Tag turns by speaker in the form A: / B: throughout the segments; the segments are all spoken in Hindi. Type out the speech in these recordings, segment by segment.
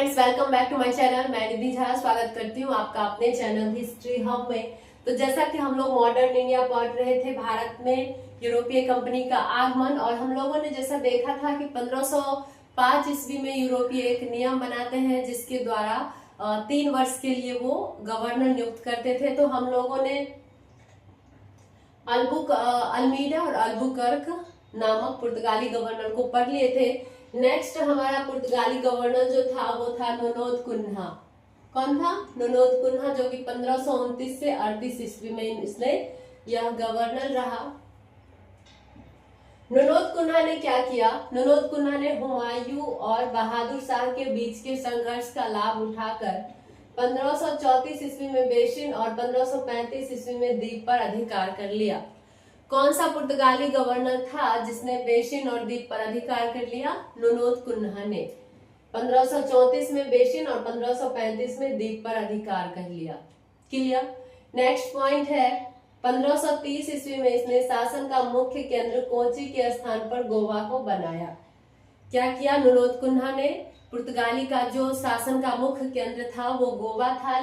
A: Friends, welcome back to my channel. मैं निधि झा स्वागत करती हूँ आपका अपने चैनल हिस्ट्री हब में। तो जैसा कि हम लोग मॉडर्न इंडिया पढ़ रहे थे, भारत में यूरोपीय कंपनी का आगमन, और हम लोगों ने जैसा देखा था कि 1505 ईस्वी में यूरोपीय एक नियम बनाते हैं जिसके द्वारा 3 वर्ष के लिए वो गवर्नर नियुक्त करते थे। तो हम लोगों ने अल्मीडा और अल्बुकर्क नामक पुर्तगाली गवर्नर को पढ़ लिए थे। नेक्स्ट हमारा पुर्तगाली गवर्नर जो था वो था नोनोद कुन्हा। कौन था? नोनोद कुन्हा, जो कि 1529 से 38 ईस्वी में इसने यह गवर्नर रहा। नोनोद कुन्हा ने क्या किया? नोनोद कुन्हा ने हुमायूं और बहादुर शाह के बीच के संघर्ष का लाभ उठाकर 1534 ईस्वी में बेशिन और 1535 ईस्वी में द्वीप पर अधिकार कर लिया। कौन सा पुर्तगाली गवर्नर था जिसने बेशिन और द्वीप पर अधिकार कर लिया? नोनोद कुन्हा ने 1534 में बेशिन और 1535 में द्वीप पर अधिकार कर लिया। क्लियर। नेक्स्ट पॉइंट है 1530 ईस्वी में इसने शासन का मुख्य केंद्र कोची के स्थान पर गोवा को बनाया। क्या किया? नोनोद कुन्हा ने पुर्तगाली का जो शासन का मुख्य केंद्र था वो गोवा था,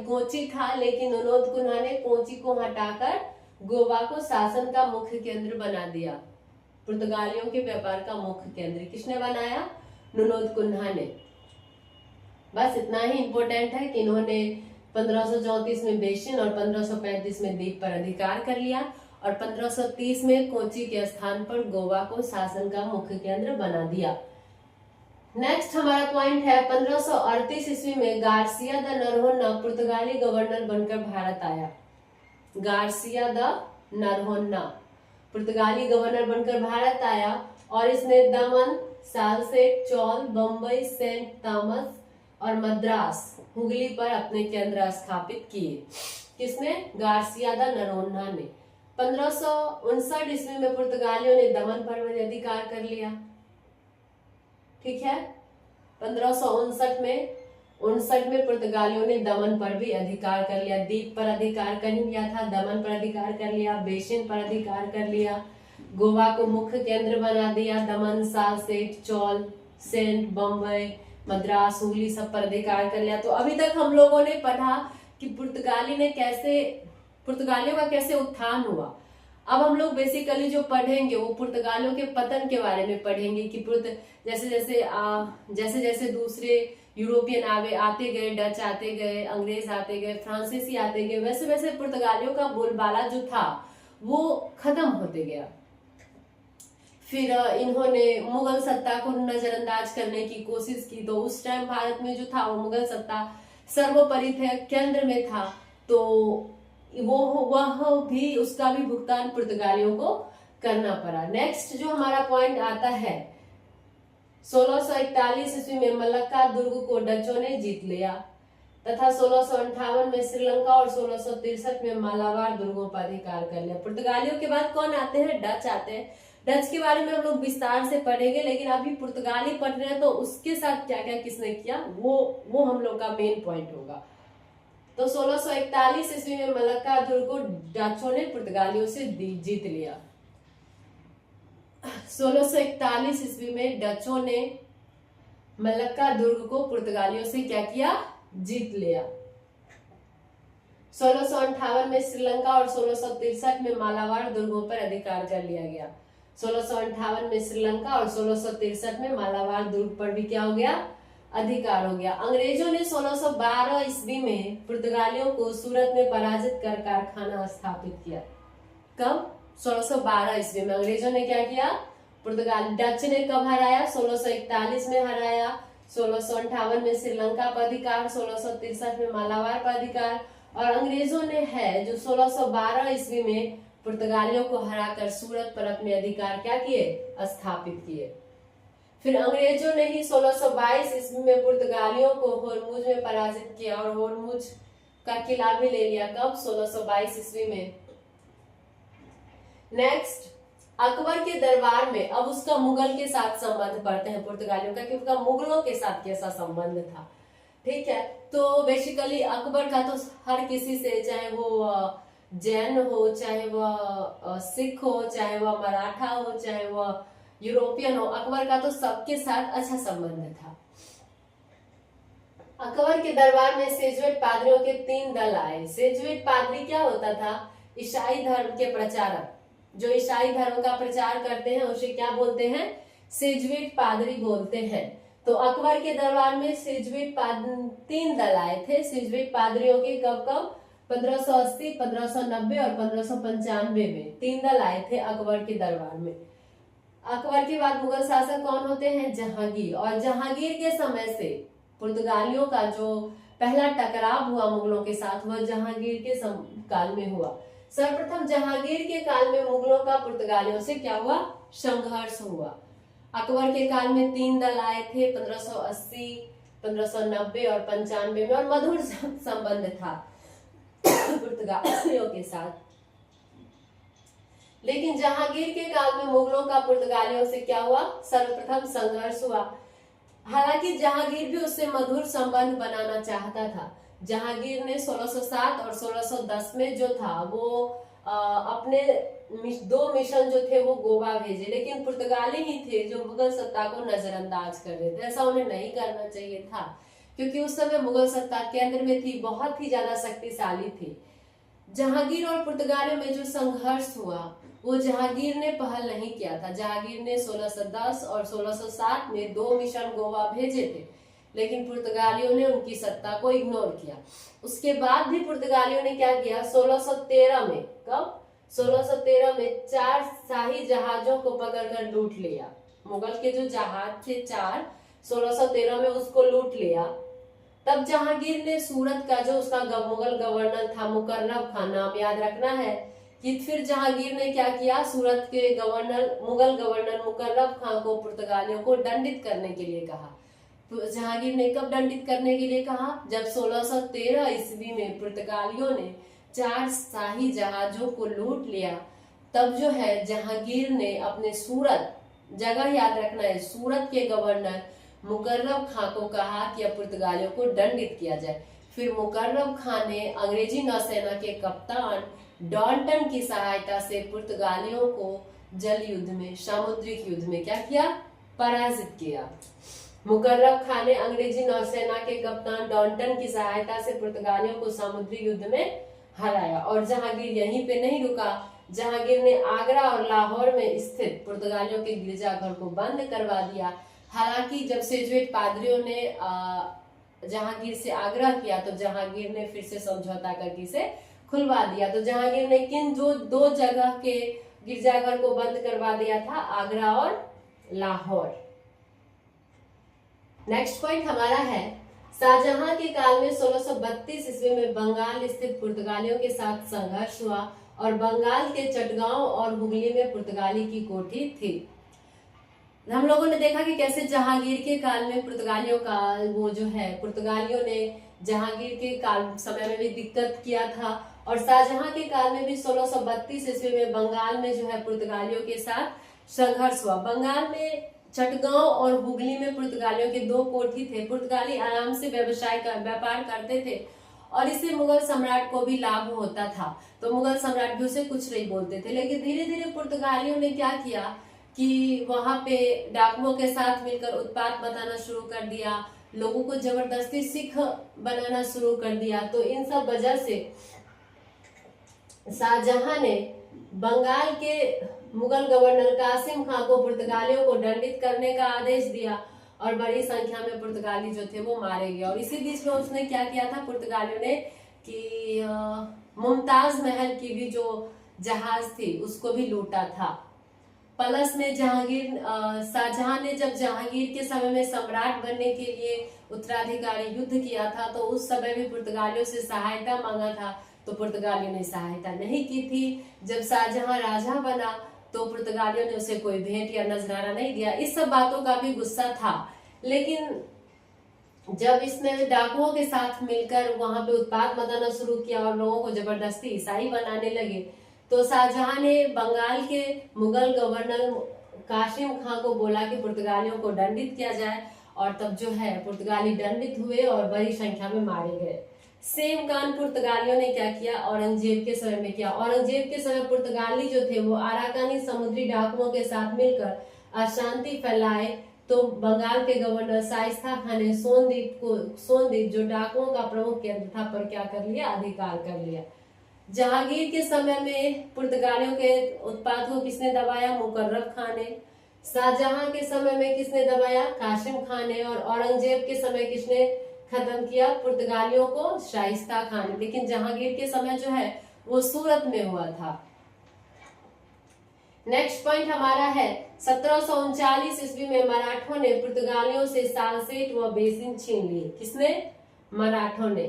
A: कोची था, लेकिन नोनोद कुन्हा ने कोची को हटाकर गोवा को शासन का मुख्य केंद्र बना दिया। पुर्तगालियों के व्यापार का मुख्य केंद्र किसने बनाया? नोनोद कुन्हा ने। बस इतना ही इंपॉर्टेंट है कि इन्होंने 1534 में बेशिन और 1535 में द्वीप पर अधिकार कर लिया और 1530 में कोची के स्थान पर गोवा को शासन का मुख्य केंद्र बना दिया। नेक्स्ट हमारा पॉइंट है 1538 ईस्वी में गार्सिया द नरहोन्ना पुर्तगाली गवर्नर बनकर भारत आया। गार्सिया द नरहोन्ना पुर्तगाली गवर्नर बनकर भारत आया और इसने दमन, सालसेट, चौल, बम्बई, सेंट थॉमस और मद्रास, हुगली पर अपने केंद्र स्थापित किए। किसने? गार्सिया द नरहोन्ना ने। 1559 ईस्वी में पुर्तगालियों ने दमन पर भी अधिकार कर लिया। ठीक है। 1559 में पुर्तगालियों ने दमन पर भी अधिकार कर लिया। द्वीप पर अधिकार कर लिया था, दमन पर अधिकार कर लिया, बेशिन पर अधिकार कर लिया, गोवा को मुख्य केंद्र बना दिया, दमन, सालसेट, चौल, सेंट, बम्बई, मद्रास, हुगली सब पर अधिकार कर लिया। तो अभी तक हम लोगों ने पढ़ा कि पुर्तगालियों का कैसे उत्थान हुआ। अब हम लोग बेसिकली जो पढ़ेंगे वो पुर्तगालियों के पतन के बारे में पढ़ेंगे कि जैसे जैसे दूसरे यूरोपियन आते गए, डच आते गए, अंग्रेज आते गए, फ्रांसीसी आते गए, वैसे वैसे पुर्तगालियों का बोलबाला जो था वो खत्म होते गया। फिर इन्होंने मुगल सत्ता को नजरअंदाज करने की कोशिश की। तो उस टाइम भारत में जो था वो मुगल सत्ता सर्वोपरि थे, केंद्र में था। तो उसका भी भुगतान पुर्तगालियों को करना पड़ा। नेक्स्ट जो हमारा पॉइंट आता है 1641 ईस्वी में मलक्का दुर्ग को डचों ने जीत लिया तथा 1658 में श्रीलंका और 1663 में मालाबार दुर्गों पर अधिकार कर लिया। पुर्तगालियों के बाद कौन आते हैं? डच आते हैं। डच के बारे में हम लोग विस्तार से पढ़ेंगे, लेकिन अभी पुर्तगाली पढ़ रहे हैं तो उसके साथ क्या क्या किसने किया वो हम लोग का मेन पॉइंट होगा। तो 1641 ईस्वी में मलक्का दुर्ग को डचों ने पुर्तगालियों से जीत लिया। 1641 ईस्वी में डचों ने मलक्का दुर्ग को पुर्तगालियों से क्या किया? जीत लिया। 1658 में श्रीलंका और 1663 में मालाबार दुर्गों पर अधिकार कर लिया गया। 1658 में श्रीलंका और 1663 में मालाबार दुर्ग पर भी क्या हो गया? अधिकार हो गया। अंग्रेजों ने 1612 ईस्वी में पुर्तगालियों को सूरत में पराजित कर कारखाना स्थापित किया। कब? 1612 ईस्वी में अंग्रेजों ने क्या किया? डच ने कब हराया? 1641 में हराया। 1658 में श्रीलंका पर अधिकार, 1663 में मालाबार पर अधिकार, और अंग्रेजों ने जो 1612 ईस्वी में पुर्तगालियों को हराकर सूरत पर अपने अधिकार क्या किए? स्थापित किए। फिर अंग्रेजों ने ही 1622 ईस्वी में पुर्तगालियों को होर्मुज में पराजित किया और होर्मुज का किला भी ले लिया। कब? 1622 ईस्वी में। नेक्स्ट अकबर के दरबार में, अब उसका मुगल के साथ संबंध पढ़ते हैं पुर्तगालियों का कि उसका मुगलों के साथ कैसा संबंध था। ठीक है। तो बेसिकली अकबर का तो हर किसी से, चाहे वो जैन हो, चाहे वह सिख हो, चाहे वह मराठा हो, चाहे वह यूरोपियन हो, अकबर का तो सबके साथ अच्छा संबंध था। अकबर के दरबार में सेजुवेट पादरियों के 3 दल आए। सेजुवेट पादरी क्या होता था? ईसाई धर्म के प्रचारक। जो ईसाई धर्म का प्रचार करते हैं उसे क्या बोलते हैं? सेजुवेट पादरी बोलते हैं। तो अकबर के दरबार में सेजुवेट 3 दल आए थे। सेजुवेट पादरियों के कब कब? 1580, 1590 और 1595 में 3 दल आए थे अकबर के दरबार में। अकबर के बाद मुगल शासक कौन होते हैं? जहांगीर। और जहांगीर के समय से पुर्तगालियों का जो पहला टकराव हुआ मुगलों के साथ वह जहांगीर के काल में हुआ। सर्वप्रथम जहांगीर के काल में मुगलों का पुर्तगालियों से क्या हुआ? संघर्ष हुआ। अकबर के काल में 3 दल आए थे 1580, 1590 और 95 में, और मधुर संबंध था पुर्तगालियों के साथ। लेकिन जहांगीर के काल में मुगलों का पुर्तगालियों से क्या हुआ? सर्वप्रथम संघर्ष हुआ। हालांकि जहांगीर भी उससे मधुर संबंध बनाना चाहता था। जहांगीर ने 1607 और 1610 में जो था वो अपने 2 मिशन जो थे वो गोवा भेजे, लेकिन पुर्तगाली ही थे जो मुगल सत्ता को नजरअंदाज कर रहे थे। ऐसा उन्हें नहीं करना चाहिए था, क्योंकि उस समय मुगल सत्ता केंद्र में थी, बहुत ही ज्यादा शक्तिशाली थी। जहांगीर और पुर्तगालियों में जो संघर्ष हुआ वो जहांगीर ने पहल नहीं किया था। जहांगीर ने 1610 और 1607 में 2 मिशन गोवा भेजे थे, लेकिन पुर्तगालियों ने उनकी सत्ता को इग्नोर किया। उसके बाद भी पुर्तगालियों ने क्या किया? 1613 में, कब? 1613 में 4 शाही जहाजों को पकड़कर लूट लिया। मुगल के जो जहाज थे 4, 1613 में उसको लूट लिया। तब जहांगीर ने सूरत का जो उसका मुगल गवर्नर था मुकर्रब खान, नाम याद रखना है, कि फिर जहांगीर ने क्या किया? सूरत के मुगल गवर्नर मुकर्रब खान को पुर्तगालियों को दंडित करने के लिए कहा। तो जहांगीर ने कब दंडित करने के लिए कहा? जब 1613 ईस्वी में पुर्तगालियों ने 4 शाही जहाजों को लूट लिया। तब जो है जहांगीर ने अपने सूरत, जगह याद रखना है, सूरत के गवर्नर मुकर्रब खान को कहा कि अब पुर्तगालियों को दंडित किया जाए। फिर मुकर्रब खान ने अंग्रेजी नौसेना के कप्तान डॉल्टन की सहायता से पुर्तगालियों को जल युद्ध में, सामुद्रिक युद्ध में क्या किया? पराजित किया। मुकर्रब खान ने अंग्रेजी नौसेना के कप्तान डॉल्टन की सहायता से पुर्तगालियों को सामुद्रिक युद्ध में हराया। और जहांगीर यहीं पे नहीं रुका। जहांगीर ने आगरा और लाहौर में स्थित पुर्तगालियों के गिरजाघर को बंद करवा दिया। हालांकि जब सेजुवेट पादरियों ने जहांगीर से आग्रह किया तो जहांगीर ने फिर से समझौता करके इसे खुलवा दिया। तो जहांगीर ने किन जो 2 जगह के गिरजाघर को बंद करवा दिया था? आगरा और लाहौर। नेक्स्ट पॉइंट हमारा है, शाहजहां के काल में 1632 ईस्वी में बंगाल स्थित पुर्तगालियों के साथ संघर्ष हुआ और बंगाल के चटगांव और हुगली में पुर्तगाली की कोठी थी। हम लोगों ने देखा कि कैसे जहांगीर के काल में पुर्तगालियों का वो जो है, पुर्तगालियों ने जहांगीर के काल समय में भी दिक्कत किया था, और शाहजहां के काल में भी 1632 ईस्वी में बंगाल में जो है पुर्तगालियों के साथ संघर्ष हुआ। बंगाल में चटगांव और हुगली में पुर्तगालियों के 2 कोठी थे। पुर्तगाली आराम से व्यापार करते थे और इससे मुगल सम्राट को भी लाभ होता था, तो मुगल सम्राट भी उसे कुछ नहीं बोलते थे। लेकिन धीरे धीरे पुर्तगालियों ने क्या किया कि वहां पे डाकुओं के साथ मिलकर उत्पात मचाना शुरू कर दिया, लोगों को जबरदस्ती सिख बनाना शुरू कर दिया। तो इन सब वजह से शाहजहां ने बंगाल के मुगल गवर्नर कासिम खान को पुर्तगालियों को दंडित करने का आदेश दिया और बड़ी संख्या में पुर्तगाली जो थे वो मारे गए। और इसी बीच में उसने क्या किया था पुर्तगालियों ने कि मुमताज महल की भी जो जहाज थी उसको भी लूटा था। प्लस में शाहजहां ने जब जहांगीर के समय में सम्राट बनने के लिए उत्तराधिकारी युद्ध किया था तो उस समय भी पुर्तगालियों से सहायता मांगा था, तो पुर्तगालियों ने सहायता नहीं की थी। जब शाहजहां राजा बना तो पुर्तगालियों ने उसे कोई भेंट या नजराना नहीं दिया। इस सब बातों का भी गुस्सा था। लेकिन जब इसने डाकुओं के साथ मिलकर वहां पे उत्पात मचाना शुरू किया और लोगों को जबरदस्ती ईसाई बनाने लगे, तो शाहजहां ने बंगाल के मुगल गवर्नर कासिम खान को बोला कि पुर्तगालियों को दंडित किया जाए, और तब जो है पुर्तगाली दंडित हुए और बड़ी संख्या में मारे गए। सेम कांड पुर्तगालियों ने क्या किया? औरंगजेब के समय में किया। औरंगजेब के समय पुर्तगाली जो थे वो अराकानी समुद्री डाकुओं के साथ मिलकर अशांति फैलाए तो बंगाल के गवर्नर शाइस्ता खान ने सोनदीप जो डाकुओं का प्रमुख केंद्र था पर क्या कर लिया, अधिकार कर लिया। जहांगीर के समय में पुर्तगालियों के उत्पाद को किसने दबाया, मुकर्रब खान ने। शाहजहां के समय में किसने दबाया, कासिम खान ने। और औरंगजेब के समय किसने खत्म किया पुर्तगालियों को, शाइस्ता खान ने। लेकिन जहांगीर के समय जो है वो सूरत में हुआ था। नेक्स्ट पॉइंट हमारा है 1739 ईस्वी में मराठों ने पुर्तगालियों से सालसेट व बेसिन छीन लिए। किसने, मराठों ने।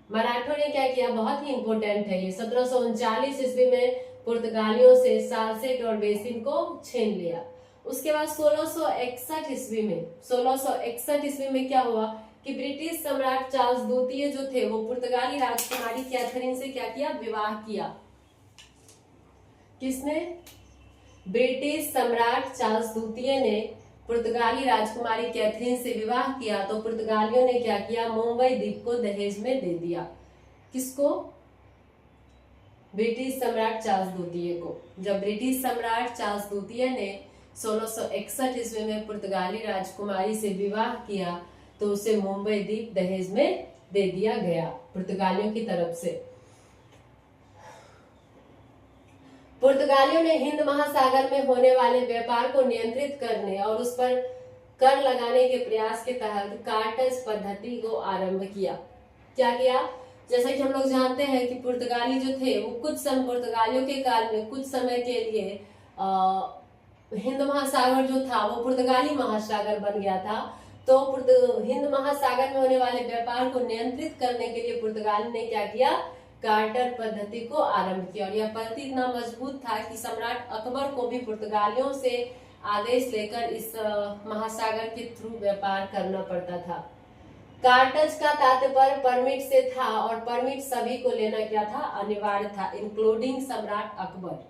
A: मराठों ने क्या किया, बहुत ही इंपॉर्टेंट है ये। 1739 ईस्वी में पुर्तगालियों से सालसेट और बेसिन को छीन लिया। उसके बाद 1661 ईस्वी में क्या हुआ कि ब्रिटिश सम्राट चार्ल्स द्वितीय जो थे वो पुर्तगाली राजकुमारी कैथरीन से क्या किया, विवाह किया। किसने, ब्रिटिश सम्राट चार्ल्स द्वितीय ने पुर्तगाली राजकुमारी कैथरीन से विवाह किया। तो पुर्तगालियों ने क्या किया, मुंबई द्वीप को दहेज में दे दिया। किसको, ब्रिटिश सम्राट चार्ल्स द्वितीय को। जब ब्रिटिश सम्राट चार्ल्स द्वितीय ने 1661 ईस्वी में पुर्तगाली राजकुमारी से विवाह किया तो उसे मुंबई द्वीप दहेज में दे दिया गया पुर्तगालियों की तरफ से। पुर्तगालियों ने हिंद महासागर में होने वाले व्यापार को नियंत्रित करने और उस पर कर लगाने के प्रयास के तहत कार्टेज पद्धति को आरंभ किया। क्या किया, जैसा कि हम लोग जानते हैं कि पुर्तगाली जो थे वो पुर्तगालियों के काल में कुछ समय के लिए हिंद महासागर जो था वो पुर्तगाली महासागर बन गया था। तो हिंद महासागर में होने वाले व्यापार को नियंत्रित करने के लिए पुर्तगाल ने क्या किया, कार्टर पद्धति को आरंभ किया। और यह पद्धति इतना मजबूत था कि सम्राट अकबर को भी पुर्तगालियों से आदेश लेकर इस महासागर के थ्रू व्यापार करना पड़ता था। कार्टज का तात्पर्य परमिट से था और परमिट सभी को लेना क्या था, अनिवार्य था, इंक्लूडिंग सम्राट अकबर।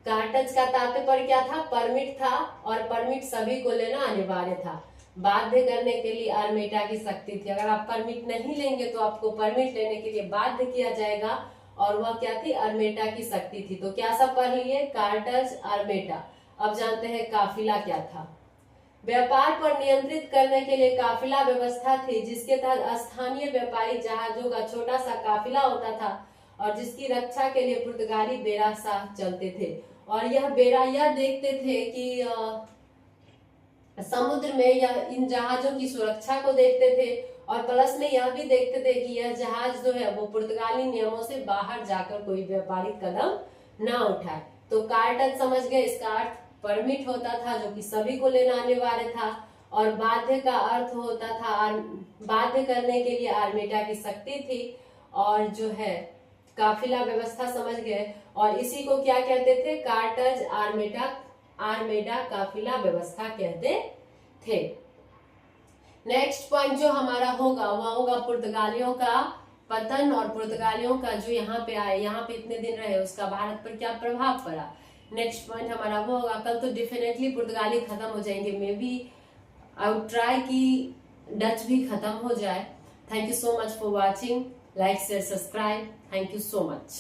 A: कार्टज का तात्पर्य क्या था, परमिट था और परमिट सभी को लेना अनिवार्य था। बाध्य करने के लिए आर्मेटा की शक्ति थी। अगर आप परमिट नहीं लेंगे तो आपको परमिट लेने के लिए बाध्य किया जाएगा और वह क्या थी, आर्मेटा की शक्ति थी। तो क्या सब पढ़ लिए, कार्टज, आर्मेटा। अब जानते हैं काफिला क्या था। व्यापार पर नियंत्रित करने के लिए काफिला व्यवस्था थी जिसके तहत स्थानीय व्यापारी जहाजों का छोटा सा काफिला होता था और जिसकी रक्षा के लिए पुर्तगाली बेड़ा शाह चलते थे। और यह बेड़ा यह देखते थे कि समुद्र में यह इन जहाजों की सुरक्षा को देखते थे और प्लस में यह भी देखते थे कि यह जहाज जो है वो पुर्तगाली नियमों से बाहर जाकर कोई व्यापारिक कदम ना उठाए। तो कार्टज समझ गए, इसका अर्थ परमिट होता था जो कि सभी को लेना अनिवार्य था और बाध्य का अर्थ होता था, बाध्य करने के लिए आर्मेटा की शक्ति थी। और जो है काफिला व्यवस्था समझ गए और इसी को क्या कहते थे, कार्टज, आर्मेडा काफिला व्यवस्था कहते थे। नेक्स्ट पॉइंट जो हमारा होगा वह होगा पुर्तगालियों का पतन और पुर्तगालियों का जो यहाँ पे आए, यहाँ पे इतने दिन रहे, उसका भारत पर क्या प्रभाव पड़ा। नेक्स्ट पॉइंट हमारा वो होगा, कल तो डेफिनेटली पुर्तगाली खत्म हो जाएंगे, maybe I would try कि डच भी खत्म हो जाए। Thank you so much for watching, like share subscribe, thank you so much.